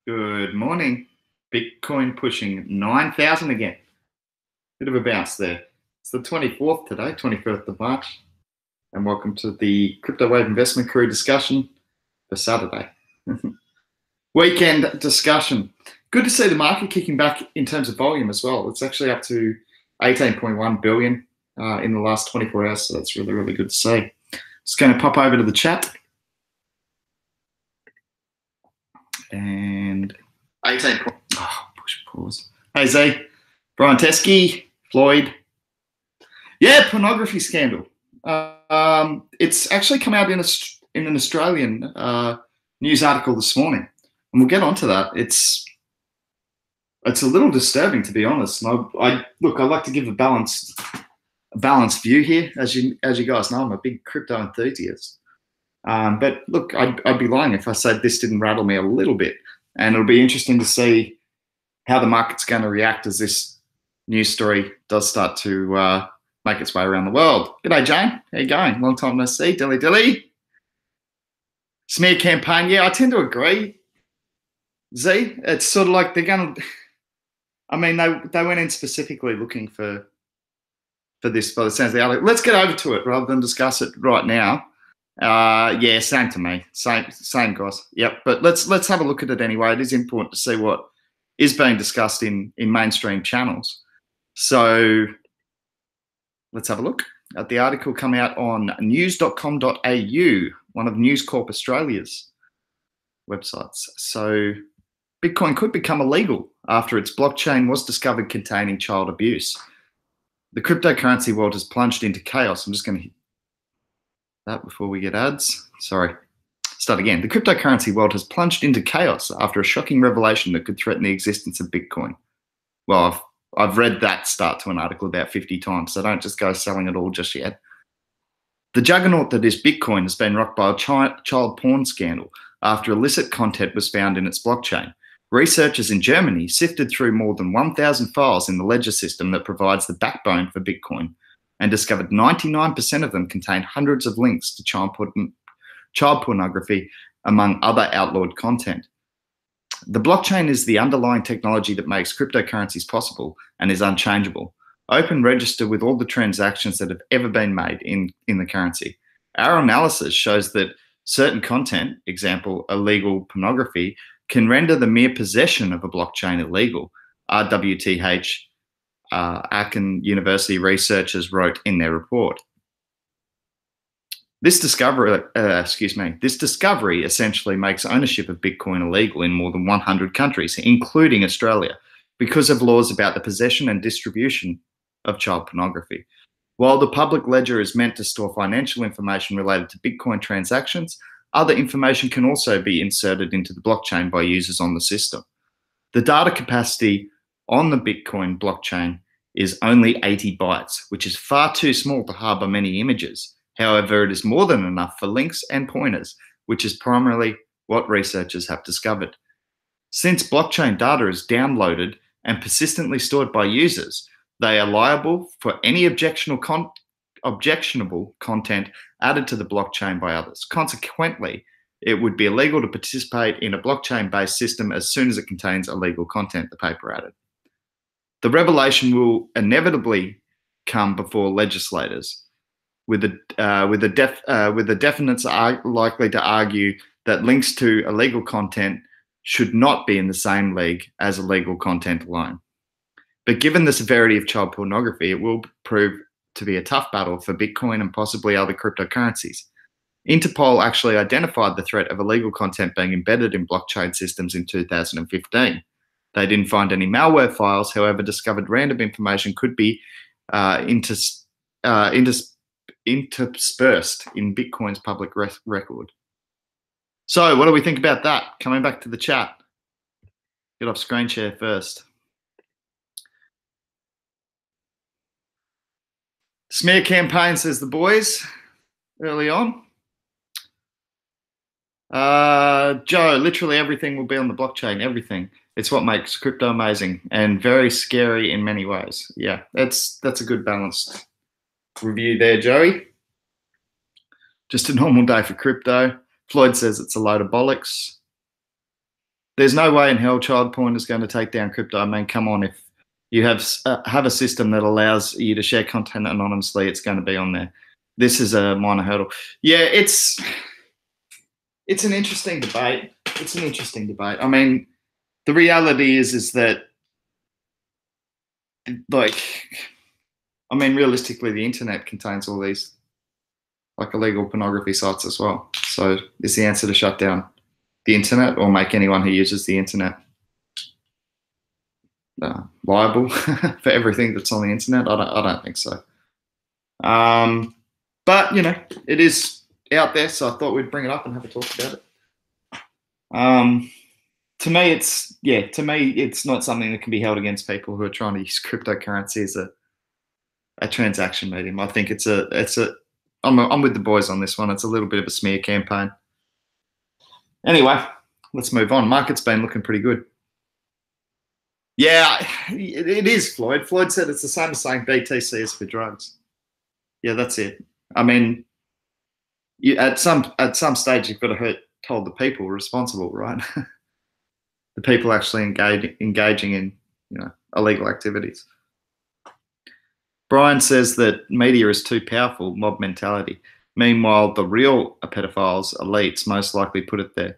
Good morning. Bitcoin pushing 9,000 again. Bit of a bounce there. It's the 24th today, 21st of March, and welcome to the Crypto Wave Investment Career discussion for Saturday. Weekend discussion. Good to see the market kicking back in terms of volume as well. It's actually up to 18.1 billion in the last 24 hours, so that's really, really good to see. Just going to pop over to the chat. And 18. Pause. Hey, Z. Brian Teskey, Floyd. Yeah, pornography scandal. It's actually come out in an Australian news article this morning, and we'll get onto that. It's a little disturbing, to be honest. And I like to give a balanced view here. As you guys know, I'm a big crypto enthusiast. But look, I'd be lying if I said this didn't rattle me a little bit. And it'll be interesting to see how the market's going to react as this news story does start to make its way around the world. G'day, Jane. How you going? Long time no see. Dilly. Smear campaign. Yeah, I tend to agree. Z, it's sort of like they're going to... I mean, they went in specifically looking for this by the sounds of the article. Let's get over to it rather than discuss it right now. Yeah, same to me. Same guys. Yep. But let's have a look at it anyway. It is important to see what is being discussed in mainstream channels. So let's have a look at the article come out on news.com.au, one of News Corp Australia's websites. So Bitcoin could become illegal after its blockchain was discovered containing child abuse. The cryptocurrency world has plunged into chaos. I'm just going to hit that before we get ads. Sorry. Start again. The cryptocurrency world has plunged into chaos after a shocking revelation that could threaten the existence of Bitcoin. Well, I've read that start to an article about 50 times, so don't just go selling it all just yet. The juggernaut that is Bitcoin has been rocked by a child porn scandal after illicit content was found in its blockchain. Researchers in Germany sifted through more than 1,000 files in the ledger system that provides the backbone for Bitcoin and discovered 99% of them contained hundreds of links to child pornography, among other outlawed content. The blockchain is the underlying technology that makes cryptocurrencies possible and is unchangeable. Open register with all the transactions that have ever been made in the currency. Our analysis shows that certain content, example, illegal pornography, can render the mere possession of a blockchain illegal. RWTH Aachen University researchers wrote in their report. This discovery essentially makes ownership of Bitcoin illegal in more than 100 countries, including Australia, because of laws about the possession and distribution of child pornography. While the public ledger is meant to store financial information related to Bitcoin transactions, other information can also be inserted into the blockchain by users on the system. The data capacity on the Bitcoin blockchain is only 80 bytes, which is far too small to harbor many images. However, it is more than enough for links and pointers, which is primarily what researchers have discovered. Since blockchain data is downloaded and persistently stored by users, they are liable for any objectionable content added to the blockchain by others. Consequently, it would be illegal to participate in a blockchain-based system as soon as it contains illegal content, the paper added. The revelation will inevitably come before legislators, with the definites are likely to argue that links to illegal content should not be in the same league as illegal content alone. But given the severity of child pornography, it will prove to be a tough battle for Bitcoin and possibly other cryptocurrencies. Interpol actually identified the threat of illegal content being embedded in blockchain systems in 2015. They didn't find any malware files, however, discovered random information could be interspersed in Bitcoin's public record. So what do we think about that? Coming back to the chat. Get off screen share first. Smear campaign, says the boys early on. Joe, literally everything will be on the blockchain, everything. It's what makes crypto amazing and very scary in many ways. Yeah, that's a good balanced review there, Joey. Just a normal day for crypto. Floyd says it's a load of bollocks. there's no way in hell child porn is going to take down crypto. I mean, come on, if you have a system that allows you to share content anonymously, it's going to be on there. This is a minor hurdle. Yeah, it's an interesting debate. It's an interesting debate. I mean, the reality is that, like, I mean, realistically, the internet contains all these, like, illegal pornography sites as well. So is the answer to shut down the internet or make anyone who uses the internet liable for everything that's on the internet? I don't think so. But, you know, it is out there, so I thought we'd bring it up and have a talk about it. To me, it's not something that can be held against people who are trying to use cryptocurrency as a transaction medium. I think I'm with the boys on this one. It's a little bit of a smear campaign. Anyway, let's move on. Market's been looking pretty good. Yeah, it is, Floyd. Floyd said it's the same as saying BTC is for drugs. Yeah, that's it. I mean, at some stage you've got to hold the people responsible, right? The people actually engaging in, you know, illegal activities. Brian says that media is too powerful, mob mentality. Meanwhile, the real pedophiles, elites, most likely put it there.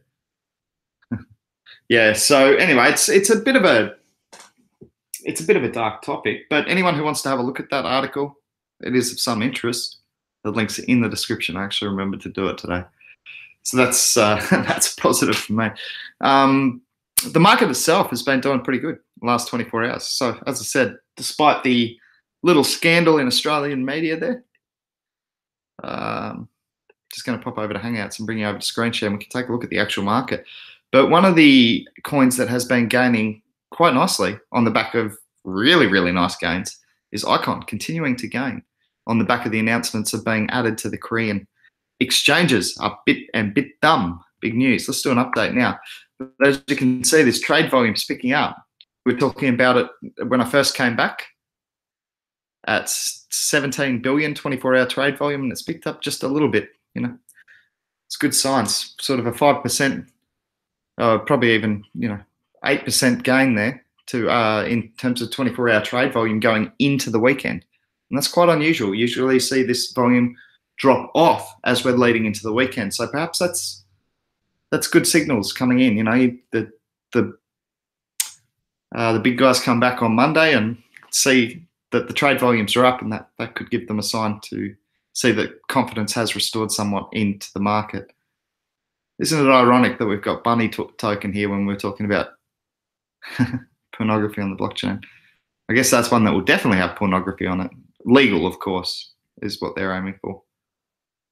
Yeah. So anyway, it's a bit of a dark topic. But anyone who wants to have a look at that article, it is of some interest. The link's in the description. I actually remembered to do it today, so that's that's positive for me. The market itself has been doing pretty good the last 24 hours. So as I said, despite the little scandal in Australian media there, just going to pop over to Hangouts and bring you over to screen share and we can take a look at the actual market. But one of the coins that has been gaining quite nicely on the back of really, really nice gains is Icon, continuing to gain on the back of the announcements of being added to the Korean exchanges. Bitdum, big news. Let's do an update now. As you can see, this trade volume's picking up. We were talking about it when I first came back at 17 billion 24-hour trade volume, and it's picked up just a little bit. You know, it's good signs. Sort of a 5%, probably even 8% gain there to in terms of 24-hour trade volume going into the weekend, and that's quite unusual. Usually, you see this volume drop off as we're leading into the weekend. So perhaps that's good signals coming in. You know, the big guys come back on Monday and see that the trade volumes are up, and that could give them a sign to see that confidence has restored somewhat into the market. Isn't it ironic that we've got Bunny token here when we're talking about pornography on the blockchain? I guess that's one that will definitely have pornography on it. Legal, of course, is what they're aiming for.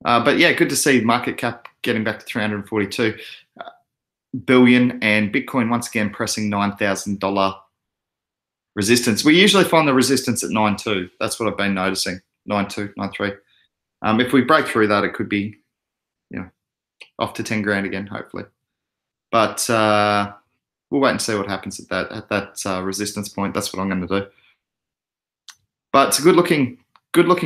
But yeah, good to see market cap getting back to 342 billion, and Bitcoin once again pressing $9,000 resistance. We usually find the resistance at 9.2. That's what I've been noticing. 9.2, 9.3. If we break through that, it could be, off to 10 grand again, hopefully. But we'll wait and see what happens at that resistance point. That's what I'm going to do. But it's a good looking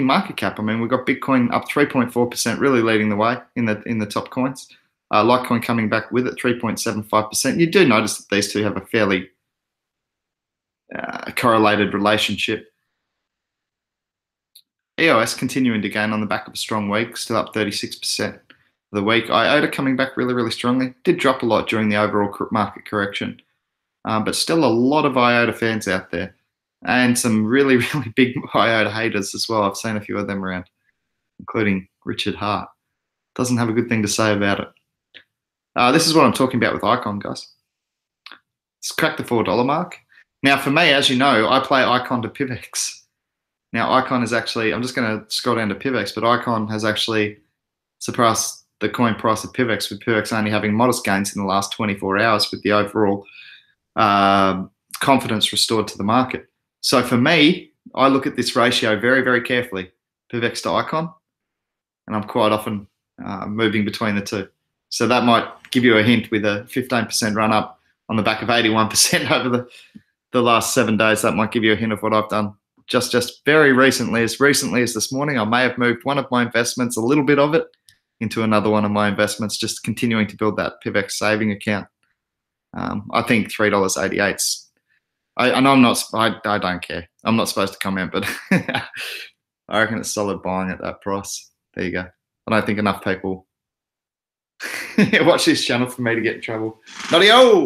market cap. I mean, we've got Bitcoin up 3.4%, really leading the way in the top coins. Litecoin coming back with it, 3.75%. You do notice that these two have a fairly correlated relationship. EOS continuing to gain on the back of a strong week, still up 36% for the week. IOTA coming back really, really strongly. Did drop a lot during the overall market correction, but still a lot of IOTA fans out there, and some really, really big IOTA haters as well. I've seen a few of them around, including Richard Hart. Doesn't have a good thing to say about it. This is what I'm talking about with Icon, guys. It's cracked the $4 mark. Now, for me, as you know, I play Icon to PIVX. Now, Icon is actually, I'm just going to scroll down to PIVX, but Icon has actually surpassed the coin price of PIVX, with PIVX only having modest gains in the last 24 hours, with the overall confidence restored to the market. So for me, I look at this ratio very, very carefully, PIVX to Icon, and I'm quite often moving between the two. So that might give you a hint with a 15% run up on the back of 81% over the last 7 days. That might give you a hint of what I've done just very recently as this morning. I may have moved one of my investments, a little bit of it, into another one of my investments, just continuing to build that PIVX saving account. I think $3.88. And I'm not. I don't care. I'm not supposed to comment, but I reckon it's solid buying at that price. There you go. I don't think enough people watch this channel for me to get in trouble. Naughty-o!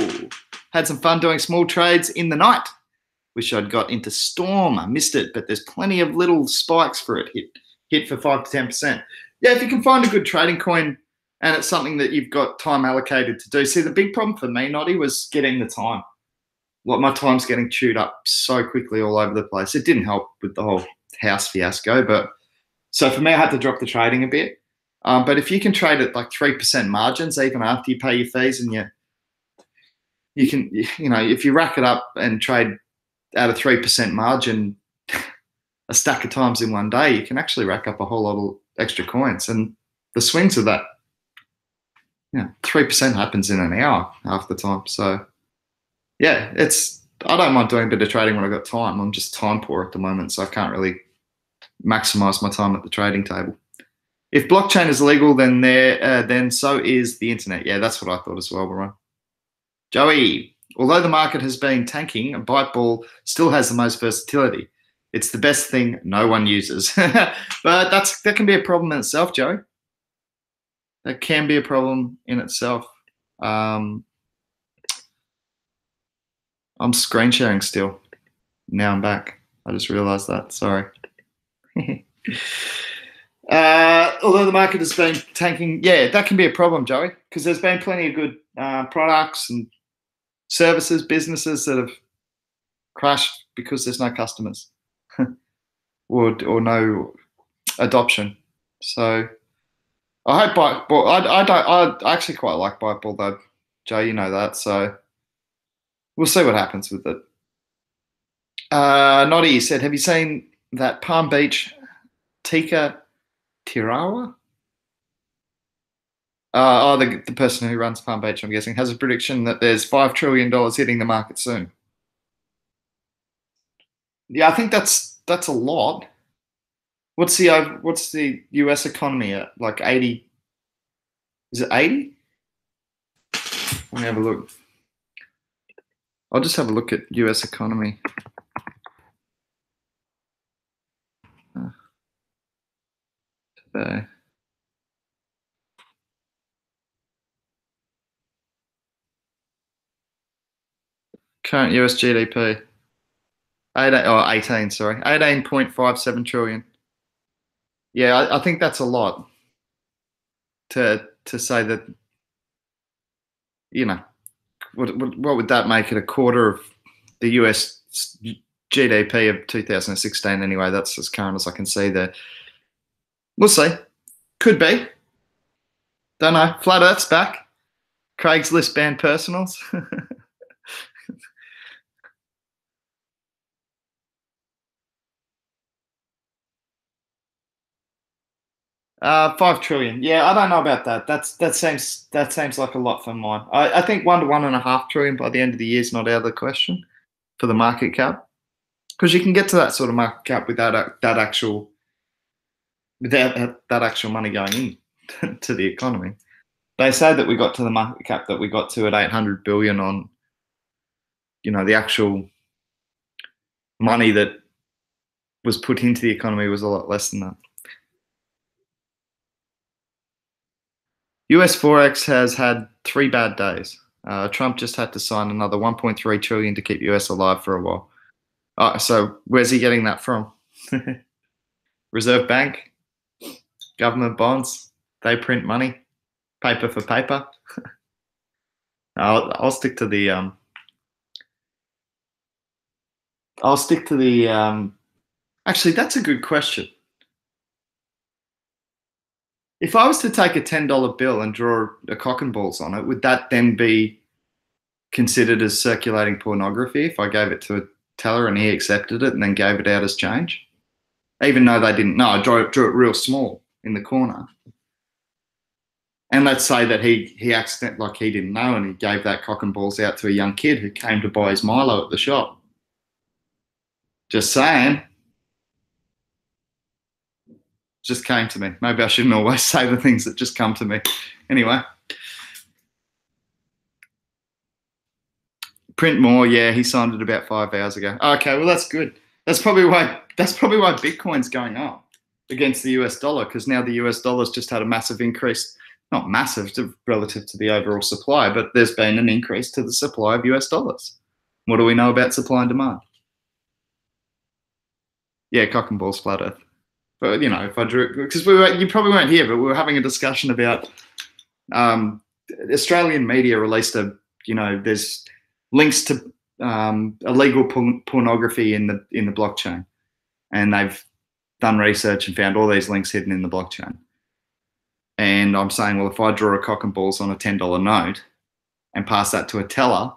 Had some fun doing small trades in the night. Wish I'd got into Storm. I missed it, but there's plenty of little spikes for it. Hit for 5 to 10%. Yeah, if you can find a good trading coin and it's something that you've got time allocated to do. See, the big problem for me, Noddy, was getting the time. Like, my time's getting chewed up so quickly all over the place. It didn't help with the whole house fiasco, but so for me, I had to drop the trading a bit. But if you can trade at like 3% margins, even after you pay your fees, and you can, if you rack it up and trade at a 3% margin a stack of times in one day, you can actually rack up a whole lot of extra coins. And the swings of that, 3% happens in an hour half the time. So yeah, I don't mind doing a bit of trading when I've got time. I'm just time poor at the moment, so I can't really maximize my time at the trading table. If blockchain is legal, then so is the internet. Yeah, that's what I thought as well, Brian. Joey, although the market has been tanking, a bite ball still has the most versatility. It's the best thing no one uses. But that can be a problem in itself, Joey. That can be a problem in itself. I'm screen sharing still. Now I'm back. I just realized that. Sorry. Although the market has been tanking, yeah, that can be a problem, Joey, because there's been plenty of good products and services, businesses that have crashed because there's no customers or no adoption. So I hope Byteball. I actually quite like Byteball though, Joe. You know that. So we'll see what happens with it. Noddy said, "Have you seen that Palm Beach Tika Tirawa?" The person who runs Palm Beach, I'm guessing, has a prediction that there's $5 trillion hitting the market soon. Yeah, I think that's a lot. What's the US economy at? Like 80? Is it 80? Let me have a look. I'll just have a look at US economy. Today. Current US GDP. 18.57 trillion. Yeah, I think that's a lot to say that, what would that make it? A quarter of the US GDP of 2016 anyway. That's as current as I can see there. We'll see. Could be. Don't know. Flat Earth's back. Craigslist banned personals. 5 trillion. Yeah, I don't know about that. That seems like a lot for mine. I think 1 to 1.5 trillion by the end of the year is not out of the question for the market cap, because you can get to that sort of market cap without that actual money going in to the economy. They say that we got to the market cap that we got to at 800 billion on, the actual money that was put into the economy was a lot less than that. US Forex has had 3 bad days. Trump just had to sign another 1.3 trillion to keep US alive for a while. So where's he getting that from? Reserve Bank, government bonds, they print money, paper for paper. I'll stick to the actually, that's a good question. If I was to take a $10 bill and draw a cock and balls on it, would that then be considered as circulating pornography if I gave it to a teller and he accepted it and then gave it out as change? Even though they didn't know, I drew it real small in the corner. And let's say that he accidentally, like he didn't know, and he gave that cock and balls out to a young kid who came to buy his Milo at the shop. Just saying. Just came to me. Maybe I shouldn't always say the things that just come to me. Anyway. Print more, yeah. He signed it about 5 hours ago. Okay, well that's good. That's probably why Bitcoin's going up against the US dollar, because now the US dollar's just had a massive increase. Not massive relative to the overall supply, but there's been an increase to the supply of US dollars. What do we know about supply and demand? Yeah, cock and balls flat earth. But if I drew, because you probably weren't here, but we were having a discussion about Australian media released there's links to illegal pornography in the blockchain, and they've done research and found all these links hidden in the blockchain. And I'm saying, well, if I draw a cock and balls on a $10 note and pass that to a teller,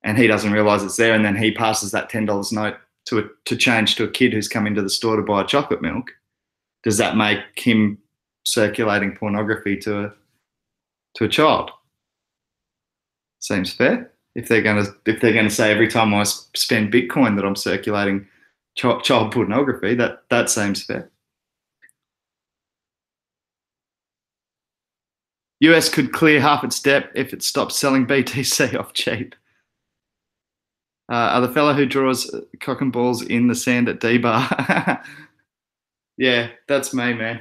and he doesn't realize it's there, and then he passes that $10 note to change to a kid who's come into the store to buy chocolate milk, does that make him circulating pornography to a child? Seems fair. If they're gonna say every time I spend Bitcoin that I'm circulating child pornography, that seems fair. US could clear half its debt if it stops selling BTC off cheap. Are the fellow who draws cock and balls in the sand at D-Bar? Yeah, that's me, man.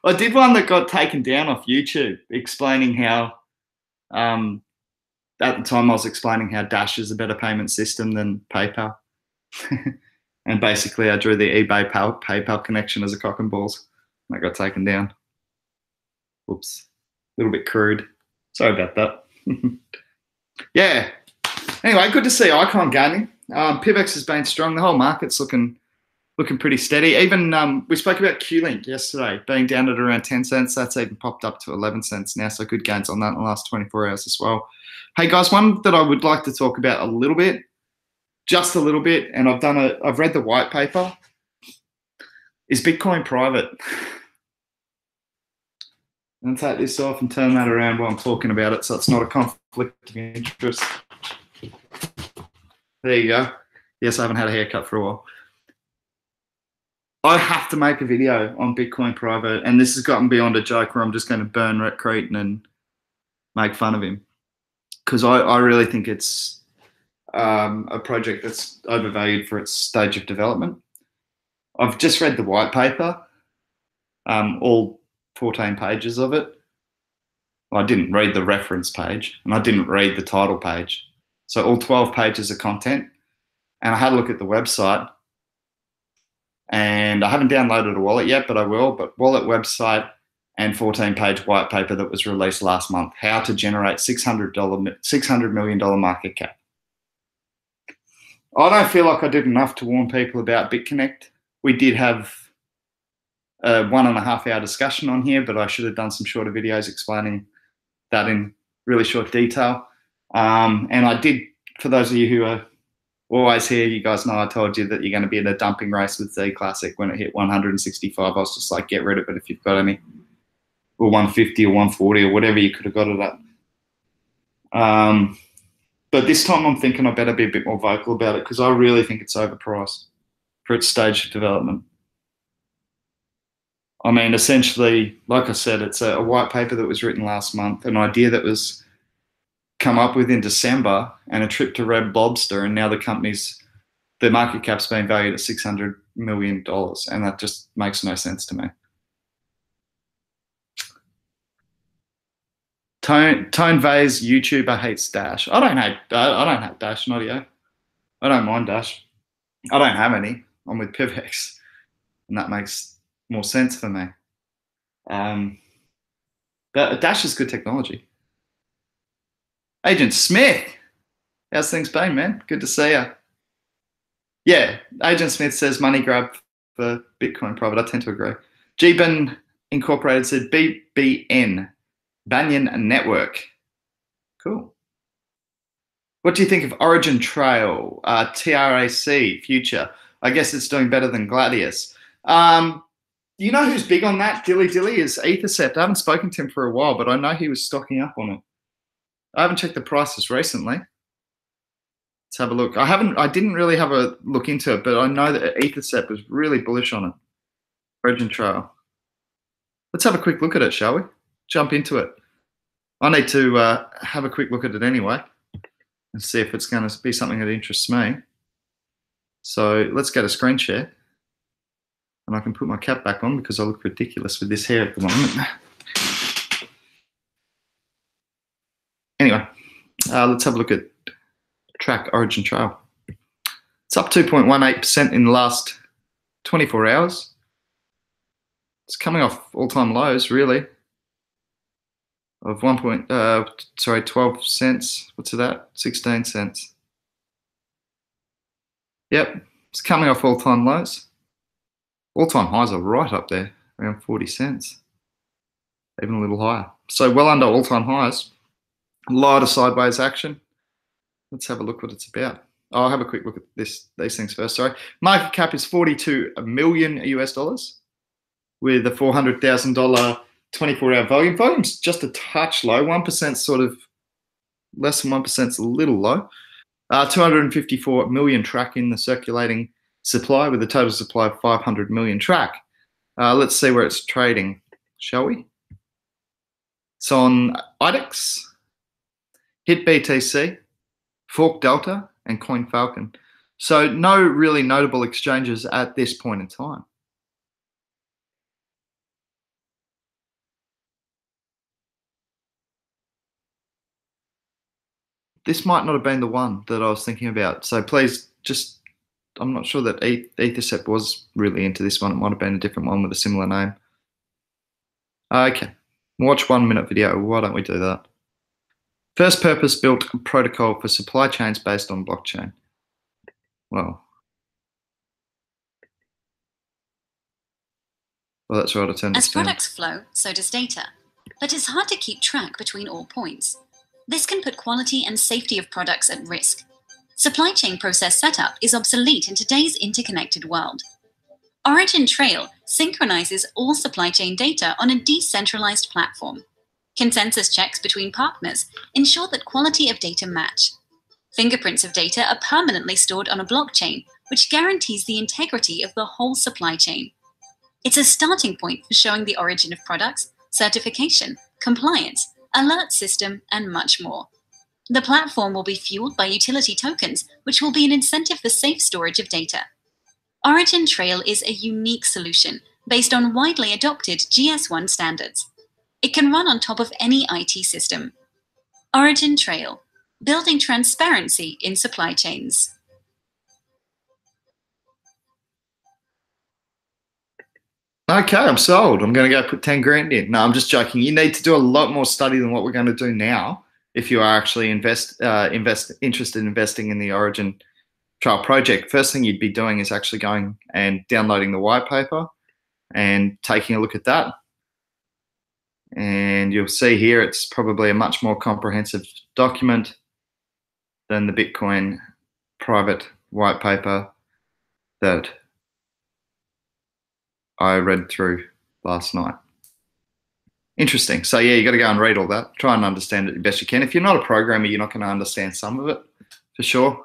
I did one that got taken down off YouTube, explaining how, at the time I was explaining how Dash is a better payment system than PayPal. And basically I drew the eBay PayPal connection as a cock and balls. And that got taken down. Whoops, a little bit crude. Sorry about that. Yeah. Anyway, good to see Icon gaining. PIVX has been strong. The whole market's looking pretty steady. Even we spoke about Q-Link yesterday being down at around 10 cents. That's even popped up to 11 cents now. So good gains on that in the last 24 hours as well. Hey guys, one that I would like to talk about a little bit, just a little bit, and I've read the white paper. Is Bitcoin private? I'm going to take this off and turn that around while I'm talking about it, so it's not a conflict of interest. There you go. Yes, I haven't had a haircut for a while. I have to make a video on Bitcoin private, and this has gotten beyond a joke where I'm just going to burn Rhett Cretan and make fun of him, because I really think it's a project that's overvalued for its stage of development. I've just read the white paper, all 14 pages of it. Well, I didn't read the reference page, and I didn't read the title page. So all 12 pages of content. And I had a look at the website, and I haven't downloaded a wallet yet, but I will. But wallet, website, and 14-page white paper that was released last month. How to generate $600 million market cap. I don't feel like I did enough to warn people about BitConnect. We did have a 1.5 hour discussion on here, but I should have done some shorter videos explaining that in really short detail. And I did, for those of you who are always here, you guys know I told you that you're going to be in a dumping race with Z Classic when it hit 165. I was just like, get rid of it if you've got any, or 150 or 140 or whatever you could have got it at. But this time I'm thinking I better be a bit more vocal about it, because I really think it's overpriced for its stage of development. I mean, essentially, like I said, it's a white paper that was written last month, an idea that was come up with in December, and a trip to Red Lobster, and now the market cap's been valued at $600 million, and that just makes no sense to me. Tone Vay's YouTuber hates Dash. I don't hate Dash, not you. I don't mind Dash. I don't have any. I'm with PIVX, and that makes more sense for me. But Dash is good technology. Agent Smith, how's things been, man? Good to see you. Yeah, Agent Smith says money grab for Bitcoin private. I tend to agree. GBAN Incorporated said BBN, Banyan Network. Cool. What do you think of Origin Trail, TRAC, Future? I guess it's doing better than Gladius. You know who's big on that? Dilly is Ethercept. I haven't spoken to him for a while, but I know he was stocking up on it. I haven't checked the prices recently. Let's have a look. I didn't really have a look into it, but I know that Ethercept was really bullish on it. Origin Trail. Let's have a quick look at it, shall we? Jump into it. I need to have a quick look at it anyway. and see if it's going to be something that interests me. So let's go to screen share. And I can put my cap back on because I look ridiculous with this hair at the moment. Anyway, let's have a look at track Origin Trail. It's up 2.18% in the last 24 hours. It's coming off all-time lows, really, of 12 cents. What's that? 16 cents. Yep, it's coming off all-time lows. All-time highs are right up there, around 40 cents, even a little higher. So well under all-time highs. A lot of sideways action. Let's have a look what it's about. I'll have a quick look at these things first. Sorry, market cap is 42 million US dollars, with a $400,000 24-hour volume. Volume's just a touch low. 1% sort of less than 1% is a little low. 254 million track in the circulating supply, with a total supply of 500 million track. Let's see where it's trading, shall we? It's on IDEX, Hit BTC, Fork Delta, and Coin Falcon. So no really notable exchanges at this point in time. This might not have been the one that I was thinking about. So please just, I'm not sure that Ethercept was really into this one. It might have been a different one with a similar name. Okay, watch 1 minute video. Why don't we do that? First purpose built protocol for supply chains based on blockchain. Well, that's right. I turned As products flow, so does data. But it's hard to keep track between all points. This can put quality and safety of products at risk. Supply chain process setup is obsolete in today's interconnected world. Origin Trail synchronizes all supply chain data on a decentralized platform. Consensus checks between partners ensure that quality of data match. Fingerprints of data are permanently stored on a blockchain, which guarantees the integrity of the whole supply chain. It's a starting point for showing the origin of products, certification, compliance, alert system, and much more. The platform will be fueled by utility tokens, which will be an incentive for safe storage of data. Origin Trail is a unique solution based on widely adopted GS1 standards. It can run on top of any IT system. Origin Trail, building transparency in supply chains. Okay, I'm sold. I'm going to go put 10 grand in. No, I'm just joking. You need to do a lot more study than what we're going to do now if you are actually interested in investing in the Origin Trail project. First thing you'd be doing is actually going and downloading the white paper and taking a look at that. And you'll see here it's probably a much more comprehensive document than the Bitcoin private white paper that I read through last night. Interesting. So yeah, you got to go and read all that. Try and understand it the best you can. If you're not a programmer, you're not going to understand some of it, for sure.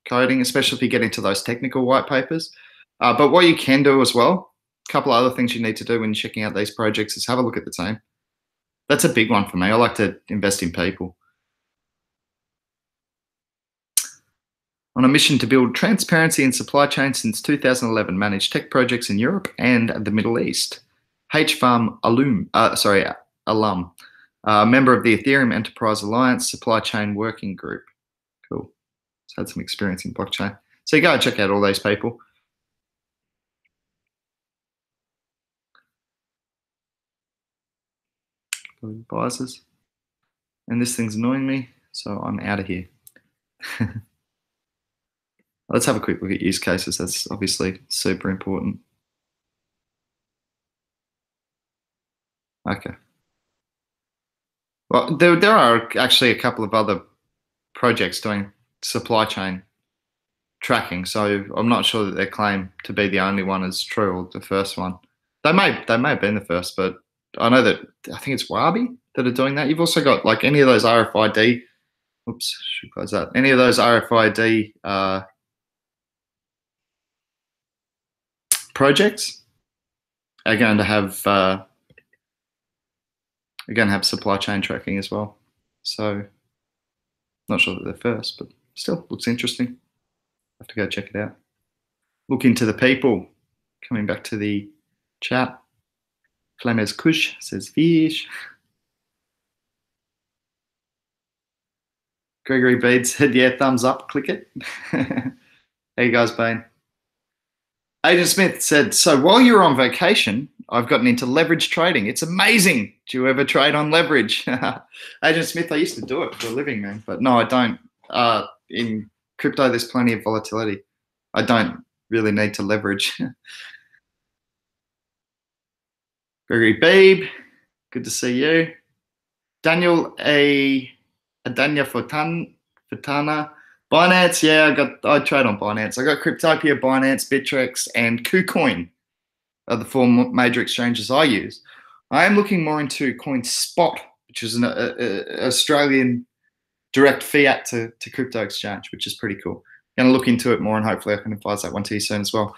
Coding, especially if you get into those technical white papers. But what you can do as well, a couple of other things you need to do when you're checking out these projects is have a look at the team. That's a big one for me. I like to invest in people. On a mission to build transparency in supply chain since 2011, managed tech projects in Europe and the Middle East. H-Farm alum, member of the Ethereum Enterprise Alliance Supply Chain Working Group. Cool. He's had some experience in blockchain. So you go and check out all those people. Advisors. And this thing's annoying me, so I'm out of here. Let's have a quick look at use cases. That's obviously super important. Okay. Well, there are actually a couple of other projects doing supply chain tracking, so I'm not sure that their claim to be the only one is true, or the first one. They may have been the first, but I know that I think it's Wabi that are doing that. You've also got like any of those RFID. Oops, should close that. Any of those RFID projects are going to have supply chain tracking as well. So Not sure that they're first, but still looks interesting. Have to go check it out. Look into the people. Coming back to the chat. Flames Kush says fish. Gregory Bede said, yeah, thumbs up, click it. How you guys been? Agent Smith said, so while you were on vacation, I've gotten into leverage trading. It's amazing. Do you ever trade on leverage? Agent Smith, I used to do it for a living, man. But no, I don't. In crypto, there's plenty of volatility. I don't really need to leverage. Gregory Beebe, good to see you. Daniel Adanya Fatana. Binance, yeah, I trade on Binance. I got Cryptopia, Binance, Bittrex, and KuCoin are the four major exchanges I use. I am looking more into CoinSpot, which is an Australian direct fiat to crypto exchange, which is pretty cool. Going to look into it more, and hopefully I can advise that one to you soon as well.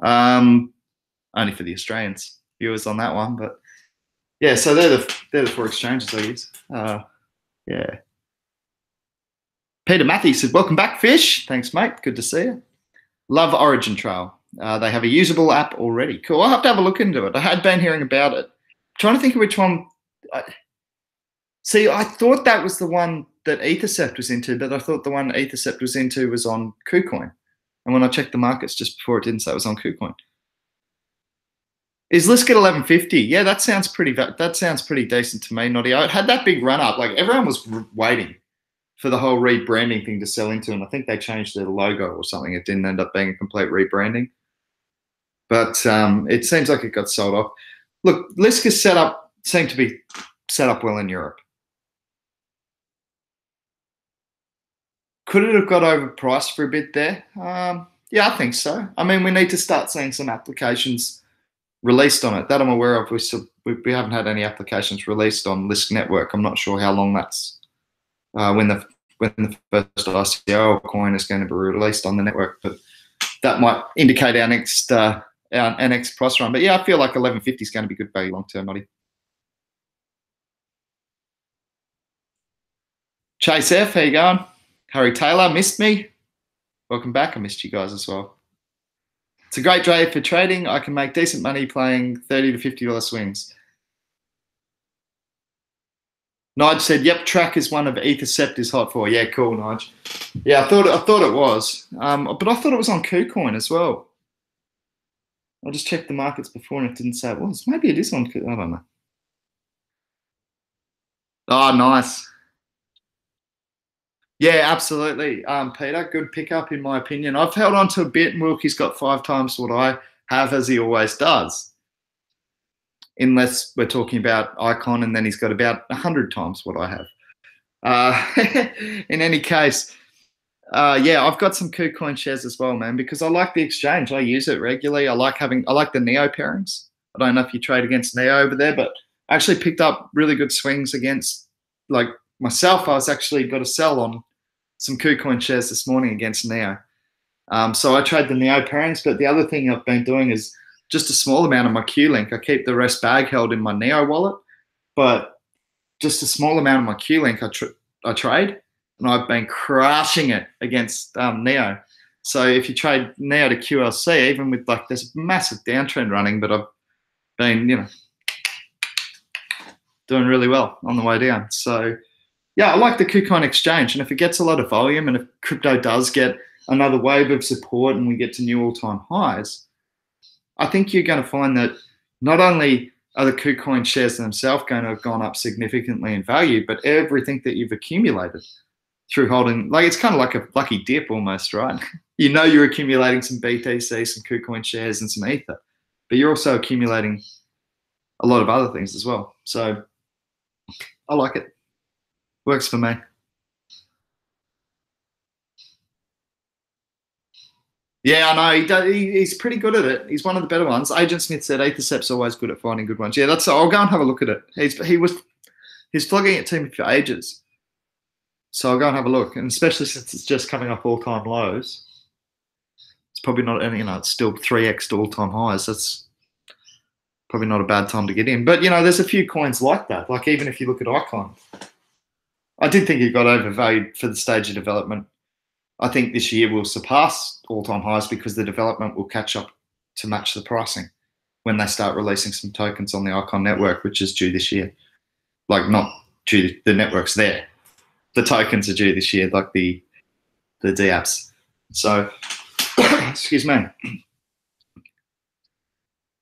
Only for the Australians viewers on that one, but yeah. So they're the four exchanges I use. Yeah. Peter Matthews said, welcome back, Fish. Thanks, mate. Good to see you. Love Origin Trail. They have a usable app already. Cool. I'll have to have a look into it. I had been hearing about it. Trying to think of which one. See, I thought that was the one that Ethercept was into, but I thought the one Ethercept was into was on KuCoin. And when I checked the markets just before, it didn't say it was on KuCoin. Is Lisk at 1150? Yeah, that sounds pretty decent to me, Noddy. It had that big run up. Like everyone was waiting for the whole rebranding thing to sell into, and I think they changed their logo or something. It didn't end up being a complete rebranding, but it seems like it got sold off. Look, Lisk is seemed to be set up well in Europe. Could it have got overpriced for a bit there? Yeah, I think so. I mean, we need to start seeing some applications released on it that I'm aware of. We haven't had any applications released on Lisk Network. I'm not sure how long that's when the first ICO coin is going to be released on the network, but that might indicate our next price run. But yeah, I feel like 1150 is going to be good value long term, Noddy. Chase F, how you going? Harry Taylor, missed me. Welcome back. I missed you guys as well. It's a great day for trading. I can make decent money playing $30 to $50 swings. Nige said, yep, track is one of Ethercept is hot for. Yeah, cool, Nige. Yeah, I thought it was. But I thought it was on KuCoin as well. I just checked the markets before and it didn't say it was. Maybe it is on KuCoin. I don't know. Oh, nice. Yeah, absolutely. Peter, good pickup in my opinion. I've held on to a bit. Wilkie's got 5 times what I have, as he always does. Unless we're talking about Icon, and then he's got about 100 times what I have. In any case, yeah, I've got some KuCoin shares as well, man, because I like the exchange. I use it regularly. I like the Neo pairings. I don't know if you trade against Neo over there, but I actually picked up really good swings against, like myself, I was actually got to sell on some KuCoin shares this morning against Neo. So I trade the Neo pairings, but the other thing I've been doing is just a small amount of my Q-Link. I keep the rest bag held in my Neo wallet, but just a small amount of my Q-Link I trade, and I've been crushing it against Neo. So if you trade Neo to QLC, even with like there's a massive downtrend running, but I've been, doing really well on the way down. So yeah, I like the KuCoin exchange, and if it gets a lot of volume and if crypto does get another wave of support and we get to new all-time highs, I think you're going to find that not only are the KuCoin shares themselves going to have gone up significantly in value, but everything that you've accumulated through holding, like it's kind of like a lucky dip almost, right? You're accumulating some BTC, some KuCoin shares, and some Ether, but you're also accumulating a lot of other things as well. So I like it. Works for me. Yeah, I know. He's pretty good at it. He's one of the better ones. Agent Smith said Ethercept's always good at finding good ones. Yeah, I'll go and have a look at it. He's flogging it to me for ages. So I'll go and have a look. And especially since it's just coming off all-time lows, it's probably not any, it's still 3x to all-time highs. That's probably not a bad time to get in. But, there's a few coins like that. Like even if you look at Icon I did think it got overvalued for the stage of development. I think this year will surpass all-time highs because the development will catch up to match the pricing when they start releasing some tokens on the Icon network, which is due this year. Like, not due, the network's there. The tokens are due this year, like the DApps. So, excuse me.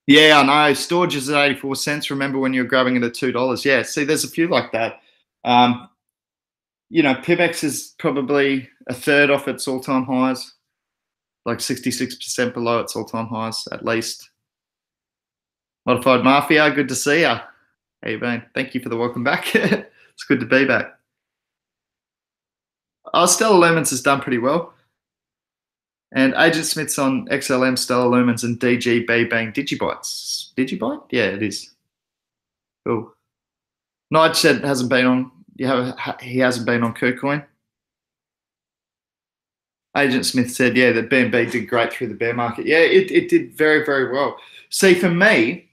Yeah, I know. Storage is at 84 cents. Remember when you were grabbing it at $2? Yeah, see, there's a few like that. PIVX is probably a third off its all-time highs, like 66% below its all-time highs, at least. Modified Mafia, good to see ya. How you been? Thank you for the welcome back. It's good to be back. Stellar Lumens has done pretty well. And Agent Smith's on XLM, Stellar Lumens, and DGB being Digibytes. Digibyte? Yeah, it is. Cool. Nige said hasn't been on. He hasn't been on KuCoin. Agent Smith said, yeah, that BNB did great through the bear market. Yeah, it did very, very well. See, for me,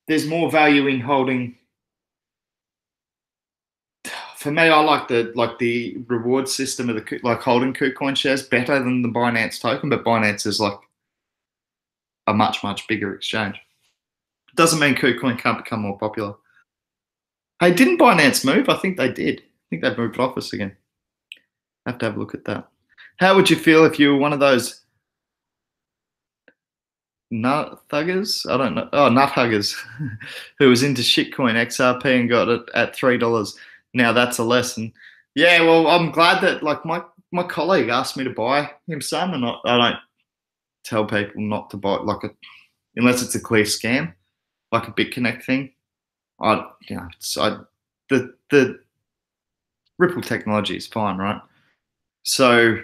there's more value in holding. For me, I like the reward system of holding KuCoin shares better than the Binance token, but Binance is like a much, much bigger exchange. Doesn't mean KuCoin can't become more popular. Hey, didn't Binance move? I think they did. I think they've moved office again. I have to have a look at that. How would you feel if you were one of those nut thuggers? I don't know. Oh, nut huggers who was into shitcoin XRP and got it at $3. Now that's a lesson. Yeah, well, I'm glad that my colleague asked me to buy him some, and I don't tell people not to buy unless it's a clear scam, like a BitConnect thing. The Ripple technology is fine, right? So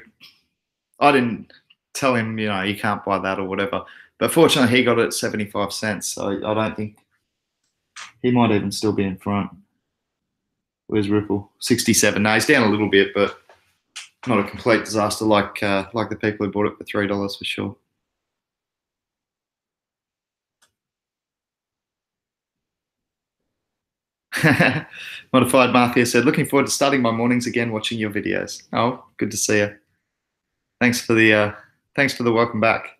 I didn't tell him, you can't buy that or whatever. But fortunately, he got it at 75 cents. So I don't think he might even still be in front. Where's Ripple? 67. No, he's down a little bit, but not a complete disaster like the people who bought it for $3 for sure. Modified Mafia said, looking forward to starting my mornings again watching your videos. Oh, good to see you. Thanks for the welcome back.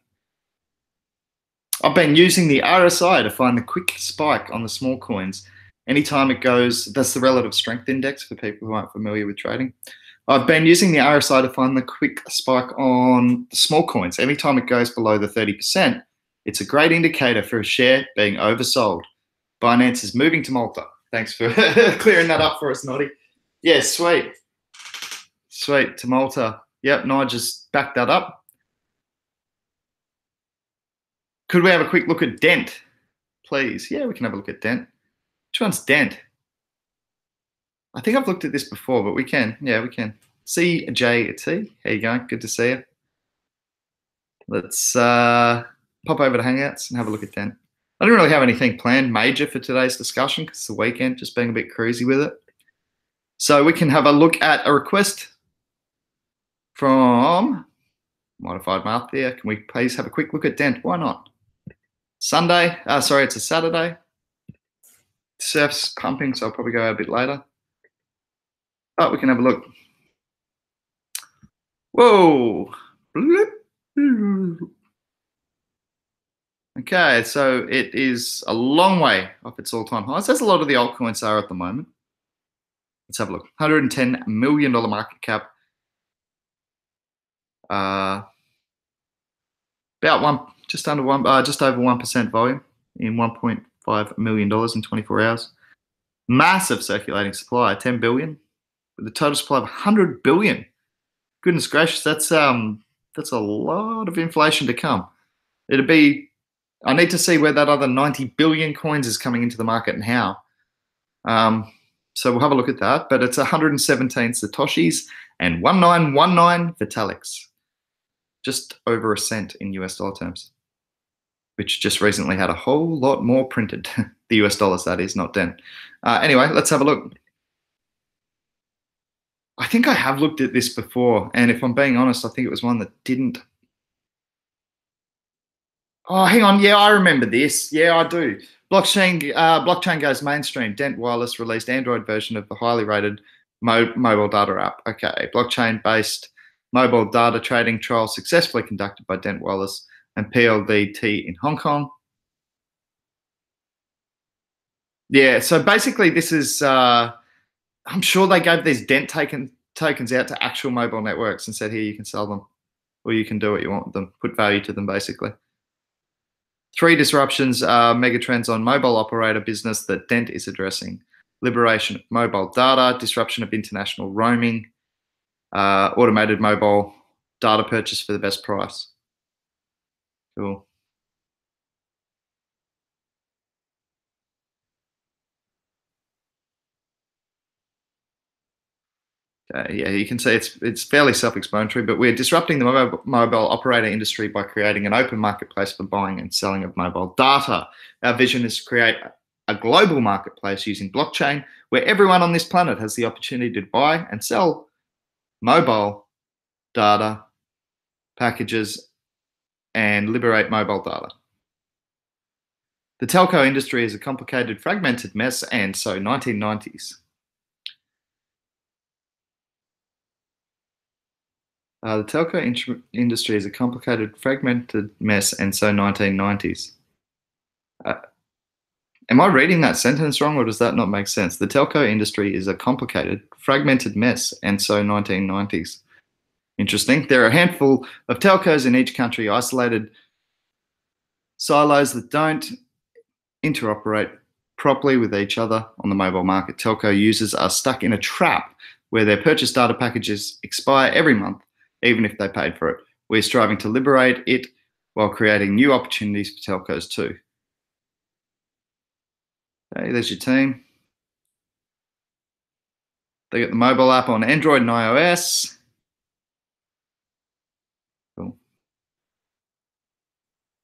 I've been using the RSI to find the quick spike on the small coins. Anytime it goes, that's the relative strength index for people who aren't familiar with trading. I've been using the RSI to find the quick spike on the small coins. Anytime it goes below the 30%, it's a great indicator for a share being oversold. Binance is moving to Malta. Thanks for clearing that up for us, Noddy. Yeah, sweet. Sweet, to Malta. Yep, Nige just backed that up. Could we have a quick look at Dent, please? Yeah, we can have a look at Dent. Which one's Dent? I think I've looked at this before, but we can. Yeah, we can. CJT. How you going? Good to see you. Let's pop over to Hangouts and have a look at Dent. I didn't really have anything planned major for today's discussion because it's the weekend, just being a bit crazy with it. So we can have a look at a request from Modified Mafia. Can we please have a quick look at Dent? Why not? Sunday. Sorry, it's a Saturday. Surf's pumping, so I'll probably go out a bit later. But we can have a look. Whoa. Okay, so it is a long way off its all-time highs, as a lot of the altcoins are at the moment. Let's have a look. $110 million market cap. Just over 1% volume in $1.5 million in 24 hours. Massive circulating supply, 10 billion, with a total supply of 100 billion. Goodness gracious, that's a lot of inflation to come. I need to see where that other 90 billion coins is coming into the market and how. So we'll have a look at that. But it's 117 Satoshis and 1919 Vitaliks. Just over a cent in US dollar terms, which just recently had a whole lot more printed. The US dollars, that is, not Dent. Anyway, let's have a look. I think I have looked at this before, and if I'm being honest, I think it was one that didn't. Oh, hang on. Yeah, I remember this. Yeah, I do. Blockchain goes mainstream. Dent Wireless released Android version of the highly rated Mobile data app. Okay, blockchain-based mobile data trading trial successfully conducted by Dent Wallace and PLDT in Hong Kong. Yeah, so basically this is, I'm sure they gave these Dent tokens out to actual mobile networks and said, here, you can sell them, or you can do what you want with them, put value to them, basically. 3 disruptions are megatrends on mobile operator business that Dent is addressing. Liberation of mobile data, disruption of international roaming, automated mobile data purchase for the best price. Cool. Yeah, you can see it's fairly self-explanatory, but we're disrupting the mobile operator industry by creating an open marketplace for buying and selling of mobile data. Our vision is to create a global marketplace using blockchain where everyone on this planet has the opportunity to buy and sell mobile data packages and liberate mobile data. The telco industry is a complicated, fragmented mess, and so 1990s. The telco industry is a complicated, fragmented mess, and so 1990s. Am I reading that sentence wrong, or does that not make sense? The telco industry is a complicated, fragmented mess, and so 1990s. Interesting. There are a handful of telcos in each country, isolated silos that don't interoperate properly with each other on the mobile market. Telco users are stuck in a trap where their purchase data packages expire every month, even if they paid for it. We're striving to liberate it while creating new opportunities for telcos too. Okay, there's your team. They got the mobile app on Android and iOS. Cool.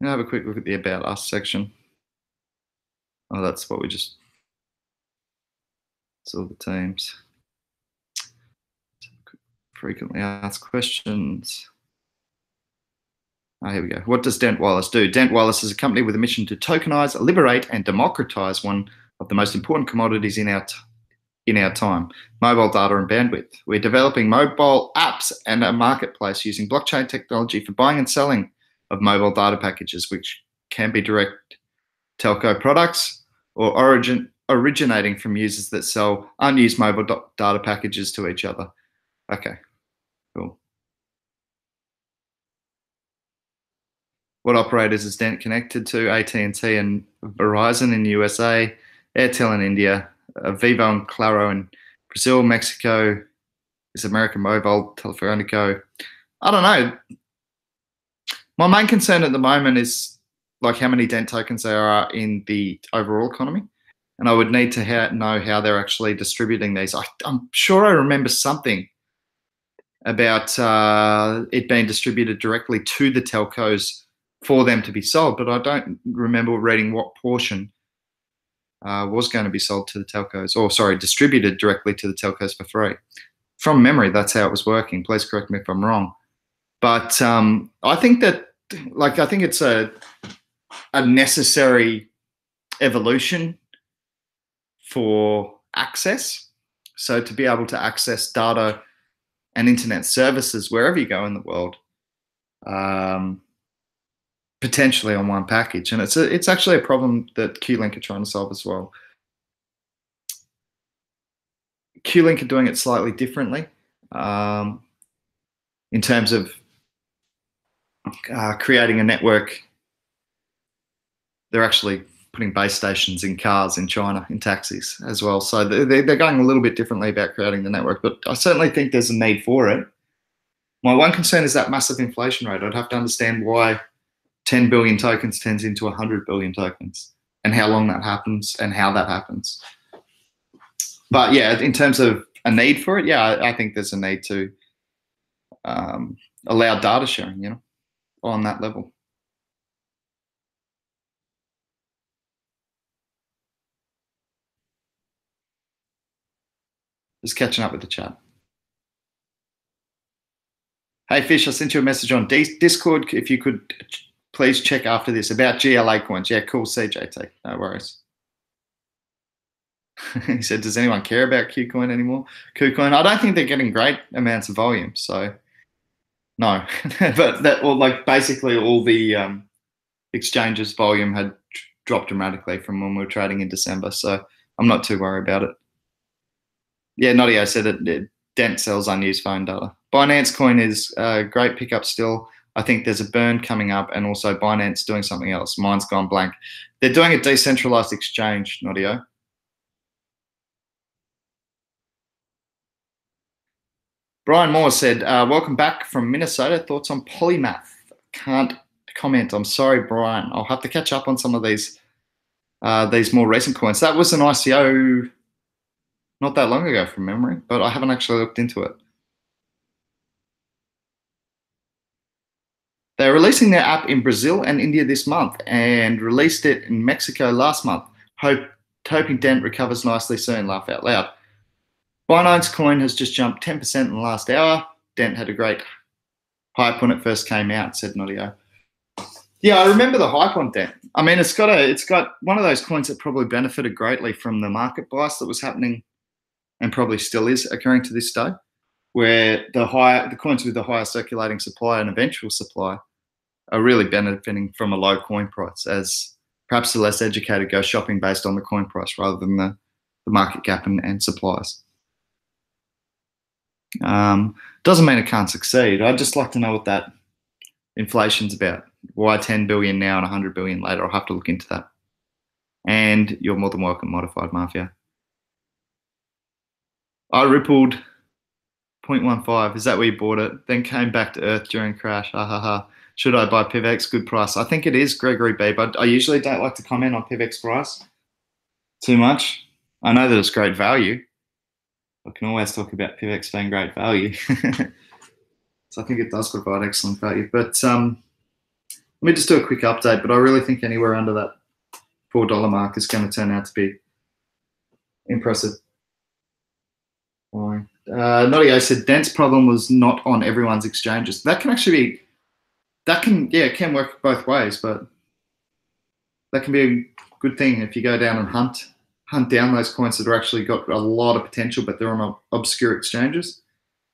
Now have a quick look at the About Us section. Oh, that's what we just saw, the teams. Frequently asked questions. Oh, here we go. What does Dent Wallace do? Dent Wallace is a company with a mission to tokenize, liberate, and democratize one of the most important commodities in our time, mobile data and bandwidth. We're developing mobile apps and a marketplace using blockchain technology for buying and selling of mobile data packages, which can be direct telco products or originating from users that sell unused mobile data packages to each other. Okay, cool. What operators is Dent connected to? AT&T and Verizon in the USA, Airtel in India, Vivo and Claro in Brazil, Mexico is American Mobile, Telefónico. I don't know. My main concern at the moment is like how many Dent tokens there are in the overall economy. And I would need to know how they're actually distributing these. I'm sure I remember something about it being distributed directly to the telcos for them to be sold, but I don't remember reading what portion was going to be sold to the telcos, or sorry, distributed directly to the telcos for free. From memory, that's how it was working. Please correct me if I'm wrong. But I think that, I think it's a necessary evolution for access. So to be able to access data and internet services wherever you go in the world, potentially on one package. And it's actually a problem that Q-Link are trying to solve as well. Q-Link are doing it slightly differently in terms of creating a network. They're actually putting base stations in cars in China, in taxis as well. So they're going a little bit differently about creating the network, but I certainly think there's a need for it. My one concern is that massive inflation rate. I'd have to understand why 10 billion tokens turns into 100 billion tokens and how long that happens and how that happens. But yeah, in terms of a need for it, yeah, I think there's a need to allow data sharing, on that level. Just catching up with the chat. Hey, Fish, I sent you a message on Discord. If you could please check after this about GLA coins. Yeah, cool, CJT. No worries. He said, does anyone care about KuCoin anymore? KuCoin, I don't think they're getting great amounts of volume, so no. But that, or like basically all the exchanges volume had dropped dramatically from when we were trading in December, so I'm not too worried about it. Yeah, Nodio said it Dent sells unused phone data. Binance Coin is a great pickup still. I think there's a burn coming up, and also Binance doing something else. Mine's gone blank. They're doing a decentralized exchange, Nodio. Brian Moore said, welcome back from Minnesota. Thoughts on polymath? Can't comment. I'm sorry, Brian. I'll have to catch up on some of these more recent coins. That was an ICO not that long ago from memory, but I haven't actually looked into it. They're releasing their app in Brazil and India this month and released it in Mexico last month. Hoping Dent recovers nicely soon, laugh out loud. Binance Coin has just jumped 10% in the last hour. Dent had a great hype when it first came out, said Nodio. Yeah, I remember the hype on Dent. I mean, it's got one of those coins that probably benefited greatly from the market bias that was happening and probably still is occurring to this day, where the coins with the higher circulating supply and eventual supply are really benefiting from a low coin price, as perhaps the less educated go shopping based on the coin price rather than the market gap and supplies. Doesn't mean it can't succeed. I'd just like to know what that inflation's about. Why 10 billion now and 100 billion later? I'll have to look into that. And you're more than welcome, Modified Mafia. I rippled 0.15. Is that where you bought it? Then came back to earth during crash. Ha ha ha. Should I buy PIVX? Good price. I think it is, Gregory B, but I usually don't like to comment on PIVX price too much. I know that it's great value. I can always talk about PIVX being great value. So I think it does provide excellent value. But let me just do a quick update. But I really think anywhere under that $4 mark is going to turn out to be impressive. Nodio said Dent's problem was not on everyone's exchanges. That can actually be, it can work both ways, but that can be a good thing if you go down and hunt down those coins that are actually got a lot of potential, but they're on obscure exchanges.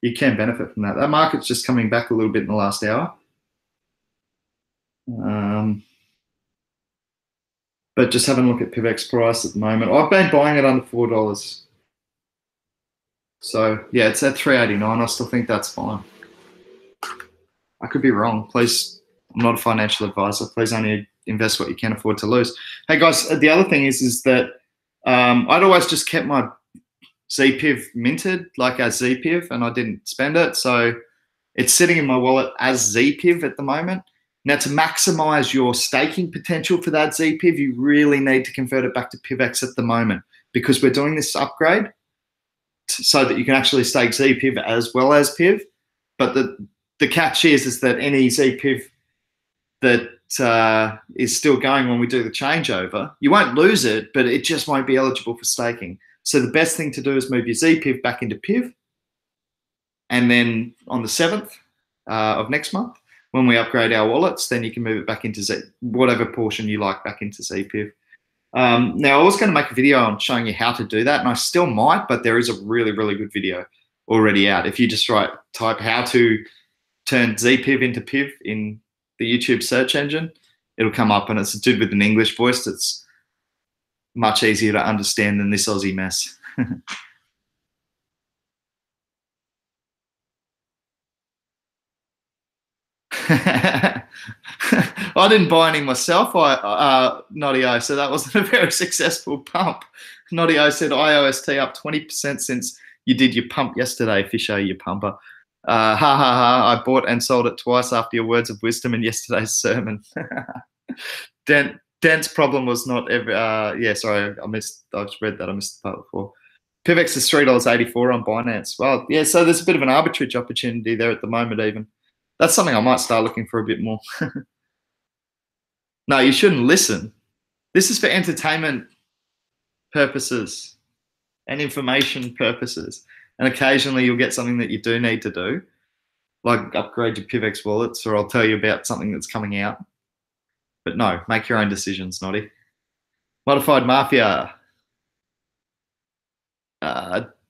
You can benefit from that. That market's just coming back a little bit in the last hour. But just having a look at PIVX price at the moment. I've been buying it under $4. So yeah, it's at $3.89. I still think that's fine. I could be wrong. Please, I'm not a financial advisor. Please only invest what you can afford to lose. Hey guys, the other thing is that I'd always just kept my ZPIV minted like as ZPIV, and I didn't spend it. So it's sitting in my wallet as ZPIV at the moment. Now, to maximize your staking potential for that ZPIV, you really need to convert it back to PIVX at the moment, because we're doing this upgrade so that you can actually stake ZPIV as well as PIV. But the catch is that any ZPIV that is still going when we do the changeover, you won't lose it, but it just won't be eligible for staking. So the best thing to do is move your ZPIV back into PIV. And then on the 7th of next month, when we upgrade our wallets, then you can move it back into whatever portion you like back into ZPIV. Now, I was going to make a video on showing you how to do that, and I still might, but there is a really, really good video already out. If you just type how to turn ZPIV into PIV in the YouTube search engine, it'll come up, and it's a dude with an English voice that's much easier to understand than this Aussie mess. I didn't buy any myself, Nodio, so that wasn't a very successful pump. Nodio said IOST up 20% since you did your pump yesterday, Fisher, you pumper. Ha ha ha, I bought and sold it twice after your words of wisdom in yesterday's sermon. Dent's problem was not yeah, sorry, I just read that, I missed the part before. PIVX is $3.84 on Binance. Well, yeah, so there's a bit of an arbitrage opportunity there at the moment even. That's something I might start looking for a bit more. No, you shouldn't listen. This is for entertainment purposes and information purposes. And occasionally you'll get something that you do need to do, like upgrade your PIVX wallets, or I'll tell you about something that's coming out. But no, make your own decisions, Noddy. Modified Mafia.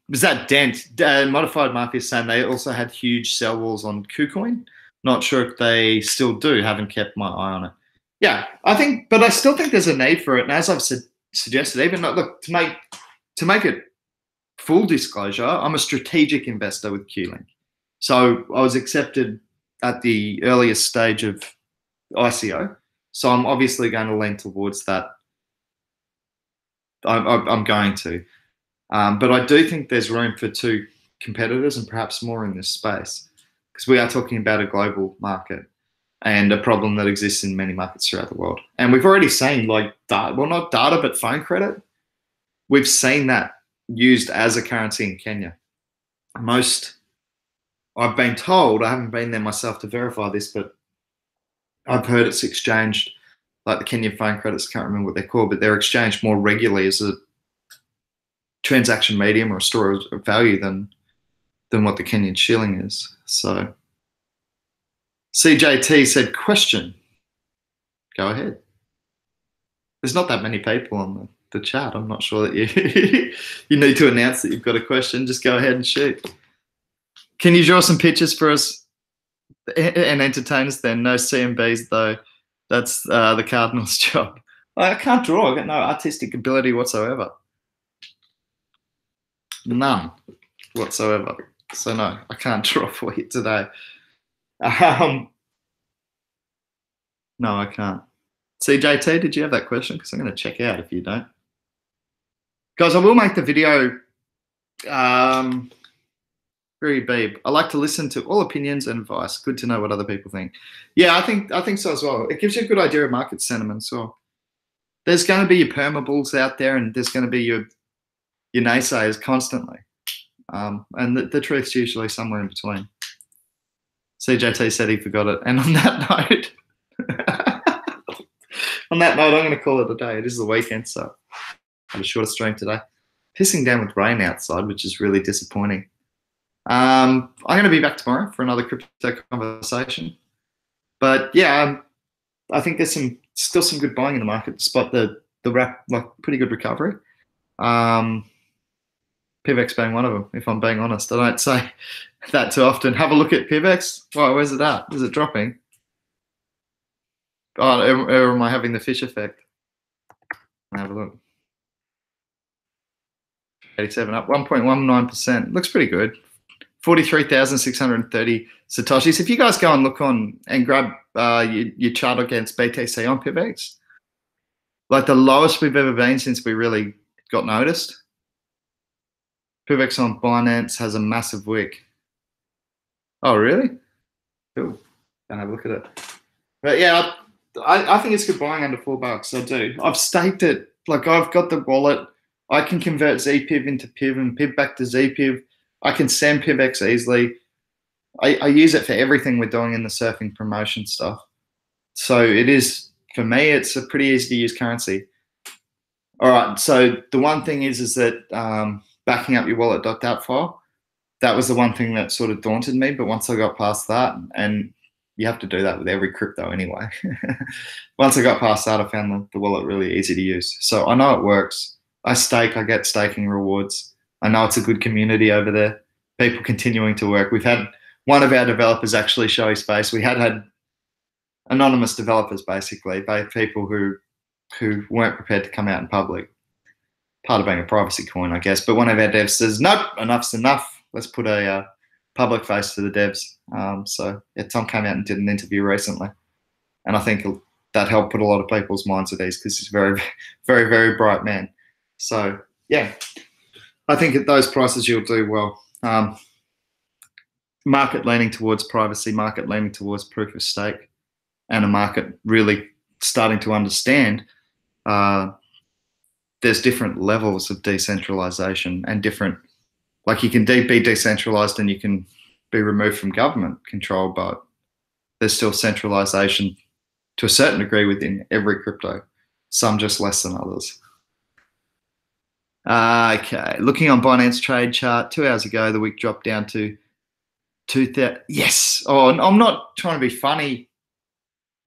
was that Dent? Modified Mafia saying they also had huge sell walls on KuCoin. Not sure if they still do. Haven't kept my eye on it. Yeah, I think, but I still think there's a need for it. And as I've suggested, even look, to make it full disclosure, I'm a strategic investor with QLink. So I was accepted at the earliest stage of ICO. So I'm obviously going to lean towards that. I'm going to. But I do think there's room for two competitors and perhaps more in this space, because we are talking about a global market and a problem that exists in many markets throughout the world. And we've already seen, like, well, not data, but phone credit. We've seen that used as a currency in Kenya. I've been told, I haven't been there myself to verify this, but I've heard it's exchanged, like the Kenyan phone credits, can't remember what they're called, but they're exchanged more regularly as a transaction medium or a store of value than what the Kenyan shilling is. So CJT said, question. Go ahead. There's not that many people on the chat. I'm not sure that you need to announce that you've got a question. Just go ahead and shoot. Can you draw some pictures for us and entertain us then? No CMBs though. That's the Cardinals' job. I can't draw. I've got no artistic ability whatsoever. None whatsoever. So no, I can't draw for you today. No, I can't. CJT, did you have that question? Because I'm going to check out if you don't. Guys, I will make the video very beep. I like to listen to all opinions and advice. Good to know what other people think. Yeah, I think so as well. It gives you a good idea of market sentiment. So there's going to be your perma-bulls out there, and there's going to be your naysayers constantly. And the truth's usually somewhere in between. CJT said he forgot it. And on that note, I'm going to call it a day. It is the weekend, so I have a shorter stream today. Pissing down with rain outside, which is really disappointing. I'm going to be back tomorrow for another crypto conversation. But yeah, I think there's still some good buying in the market despite the pretty good recovery. PIVX being one of them, if I'm being honest. I don't say that too often. Have a look at PIVX. Oh, where's it at? Is it dropping? Oh, or am I having the fish effect? Have a look. 87 up, 1.19%. Looks pretty good. 43,630 Satoshis. If you guys go and look on and grab your chart against BTC on PIVX, like the lowest we've ever been since we really got noticed. PIVX on Binance has a massive wick. Oh, really? Cool. Don't have a look at it. But yeah, I think it's good buying under $4. I do. I've staked it. Like, I've got the wallet. I can convert ZPIV into PIV and PIV back to ZPIV. I can send PIVX easily. I use it for everything we're doing in the surfing promotion stuff. So it is, for me, it's a pretty easy to use currency. All right, so the one thing is that backing up your wallet.dat file, that was the one thing that sort of daunted me. But once I got past that, and you have to do that with every crypto anyway. Once I got past that, I found the wallet really easy to use. So I know it works. I stake, I get staking rewards. I know it's a good community over there. People continuing to work. We've had one of our developers actually show his face. We had anonymous developers, basically, people who weren't prepared to come out in public. Part of being a privacy coin, I guess. But one of our devs says, nope, enough's enough. Let's put a public face to the devs. So yeah, Tom came out and did an interview recently. And I think that helped put a lot of people's minds at ease because he's a very, very, very bright man. So yeah, I think at those prices you'll do well. Market leaning towards privacy, market leaning towards proof of stake, and a market really starting to understand there's different levels of decentralization and different, like you can be decentralized and you can be removed from government control, but there's still centralization to a certain degree within every crypto, some just less than others. Okay, looking on Binance trade chart, 2 hours ago, the wick dropped down to 2,000. Yes. Oh, I'm not trying to be funny,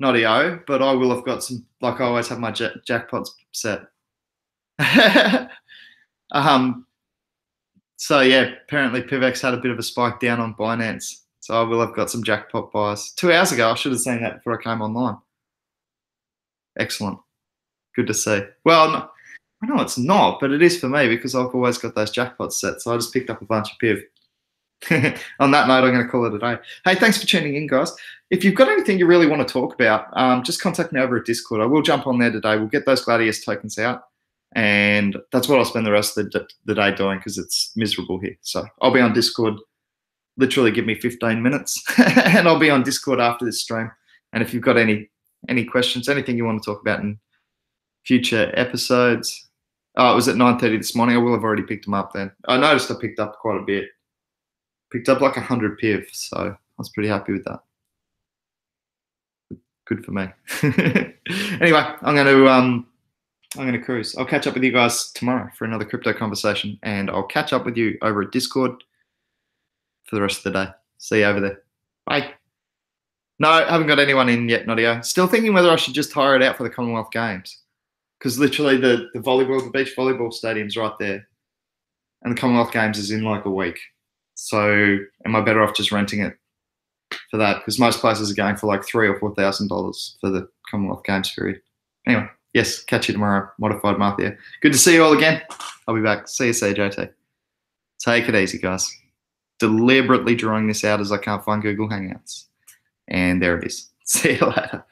Notio, but I will have got some, like I always have my jackpots set. So yeah, apparently PIVX had a bit of a spike down on Binance. So I will have got some jackpot buys. 2 hours ago, I should have seen that before I came online. Excellent. Good to see. Well, no, I know it's not, but it is for me because I've always got those jackpots set. So I just picked up a bunch of PIV. On that note, I'm going to call it a day. Hey, thanks for tuning in, guys. If you've got anything you really want to talk about, just contact me over at Discord. I will jump on there today. We'll get those Gladius tokens out. And that's what I'll spend the rest of the day doing because it's miserable here. So I'll be on Discord. Literally give me 15 minutes and I'll be on Discord after this stream. And if you've got any questions, anything you want to talk about in future episodes. Oh, it was at 9:30 this morning. I will have already picked them up then. I noticed I picked up quite a bit. Picked up like 100 PIV, so I was pretty happy with that. Good for me. Anyway, I'm going to cruise. I'll catch up with you guys tomorrow for another crypto conversation, and I'll catch up with you over at Discord for the rest of the day. See you over there. Bye. No, I haven't got anyone in yet, Nadia. Still thinking whether I should just hire it out for the Commonwealth Games. Because literally the beach volleyball stadium's right there. And the Commonwealth Games is in like a week. So am I better off just renting it for that? Because most places are going for like $3,000 or $4,000 for the Commonwealth Games period. Anyway, yes, catch you tomorrow. Modified Math here. Good to see you all again. I'll be back. See you, CJT. Take it easy, guys. Deliberately drawing this out as I can't find Google Hangouts. And there it is. See you later.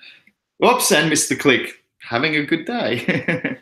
Whoops, and missed the click. Having a good day.